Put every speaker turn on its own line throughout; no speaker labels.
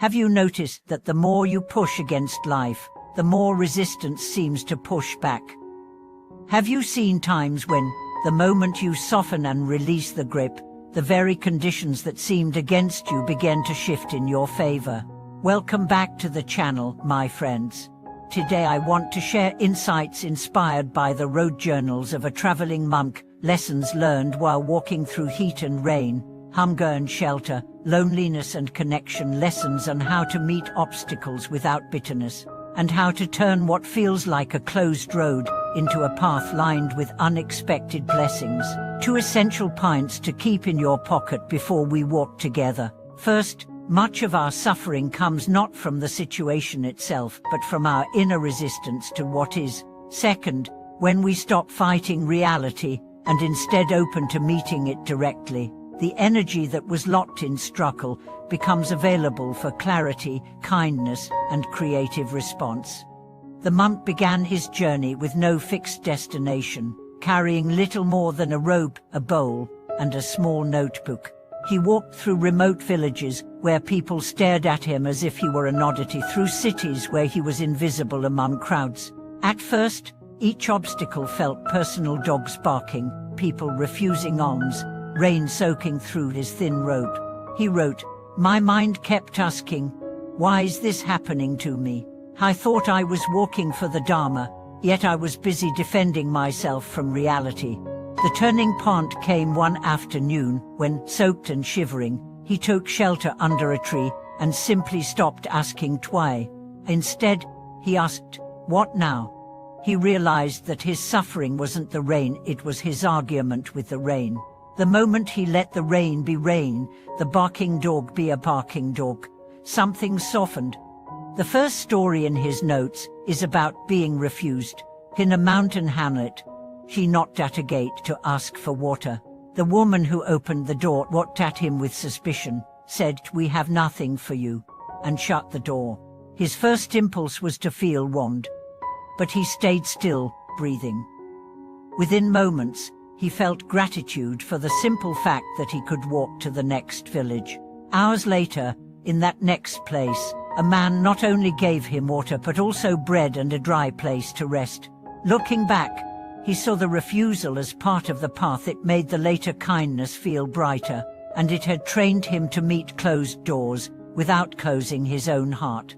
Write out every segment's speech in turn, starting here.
Have you noticed that the more you push against life, the more resistance seems to push back? Have you seen times when, the moment you soften and release the grip, the very conditions that seemed against you begin to shift in your favor? Welcome back to the channel, my friends. Today I want to share insights inspired by the road journals of a traveling monk, lessons learned while walking through heat and rain, hunger and shelter, loneliness and connection, lessons on how to meet obstacles without bitterness, and how to turn what feels like a closed road into a path lined with unexpected blessings. 2 essential points to keep in your pocket before we walk together. First, much of our suffering comes not from the situation itself, but from our inner resistance to what is. Second, when we stop fighting reality and instead open to meeting it directly, the energy that was locked in struggle becomes available for clarity, kindness, and creative response. The monk began his journey with no fixed destination, carrying little more than a robe, a bowl, and a small notebook. He walked through remote villages where people stared at him as if he were an oddity, through cities where he was invisible among crowds. At first, each obstacle felt personal: dogs barking, people refusing alms, rain soaking through his thin robe. He wrote, "My mind kept asking, why is this happening to me? I thought I was walking for the Dharma, yet I was busy defending myself from reality." The turning point came one afternoon when, soaked and shivering, he took shelter under a tree and simply stopped asking why. Instead, he asked, "What now?" He realized that his suffering wasn't the rain, it was his argument with the rain. The moment he let the rain be rain, the barking dog be a barking dog, something softened. The first story in his notes is about being refused. In a mountain hamlet, she knocked at a gate to ask for water. The woman who opened the door looked at him with suspicion, said, "We have nothing for you," and shut the door. His first impulse was to feel wronged, but he stayed still, breathing. Within moments, he felt gratitude for the simple fact that he could walk to the next village. Hours later, in that next place, a man not only gave him water but also bread and a dry place to rest. Looking back, he saw the refusal as part of the path. It made the later kindness feel brighter, and it had trained him to meet closed doors without closing his own heart.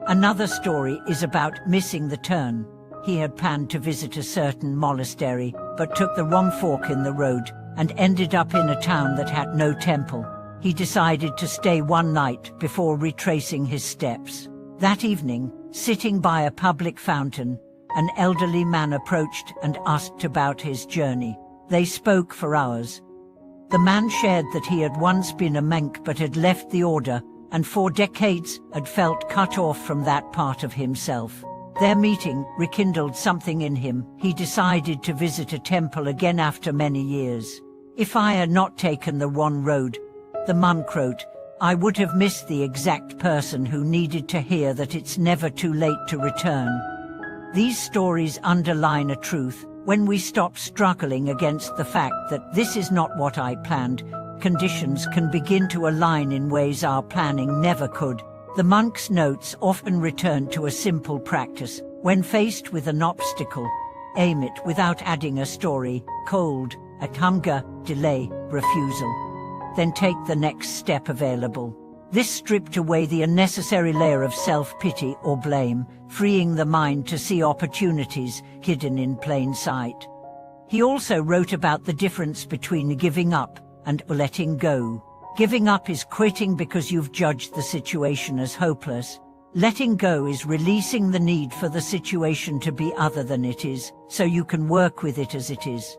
Another story is about missing the turn. He had planned to visit a certain monastery, but took the wrong fork in the road and ended up in a town that had no temple. He decided to stay one night before retracing his steps. That evening, sitting by a public fountain, an elderly man approached and asked about his journey. They spoke for hours. The man shared that he had once been a monk but had left the order, and for decades had felt cut off from that part of himself. Their meeting rekindled something in him. He decided to visit a temple again after many years. "If I had not taken the wrong road," the monk wrote, "I would have missed the exact person who needed to hear that it's never too late to return." These stories underline a truth. When we stop struggling against the fact that this is not what I planned, conditions can begin to align in ways our planning never could. The monk's notes often return to a simple practice. When faced with an obstacle, aim it without adding a story: cold, at hunger, delay, refusal. Then take the next step available. This stripped away the unnecessary layer of self-pity or blame, freeing the mind to see opportunities hidden in plain sight. He also wrote about the difference between giving up and letting go. Giving up is quitting because you've judged the situation as hopeless. Letting go is releasing the need for the situation to be other than it is, so you can work with it as it is.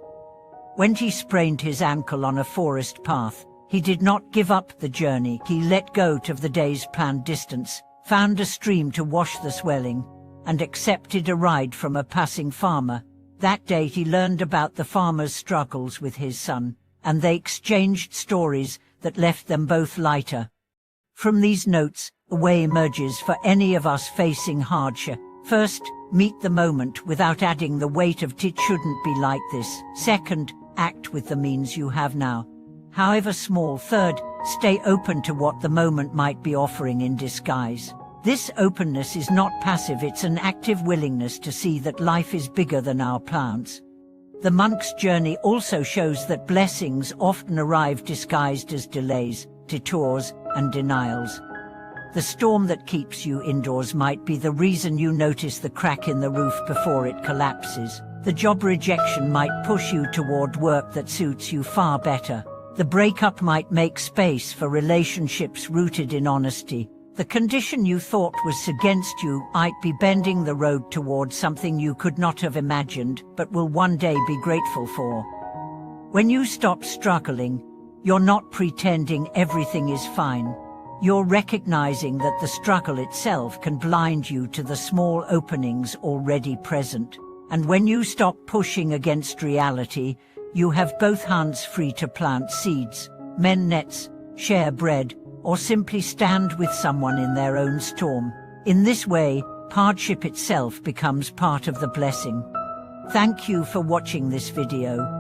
When he sprained his ankle on a forest path, he did not give up the journey. He let go of the day's planned distance, found a stream to wash the swelling, and accepted a ride from a passing farmer. That day he learned about the farmer's struggles with his son, and they exchanged stories that left them both lighter. From these notes, a way emerges for any of us facing hardship. First, meet the moment without adding the weight of "it shouldn't be like this." Second, act with the means you have now, however small. Third, Stay open to what the moment might be offering in disguise. This openness is not passive, it's an active willingness to see that life is bigger than our plans. The monk's journey also shows that blessings often arrive disguised as delays, detours, and denials. The storm that keeps you indoors might be the reason you notice the crack in the roof before it collapses. The job rejection might push you toward work that suits you far better. The breakup might make space for relationships rooted in honesty. The condition you thought was against you might be bending the road toward something you could not have imagined, but will one day be grateful for. When you stop struggling, you're not pretending everything is fine. You're recognizing that the struggle itself can blind you to the small openings already present. And when you stop pushing against reality, you have both hands free to plant seeds, mend nets, share bread, or simply stand with someone in their own storm. In this way, hardship itself becomes part of the blessing. Thank you for watching this video.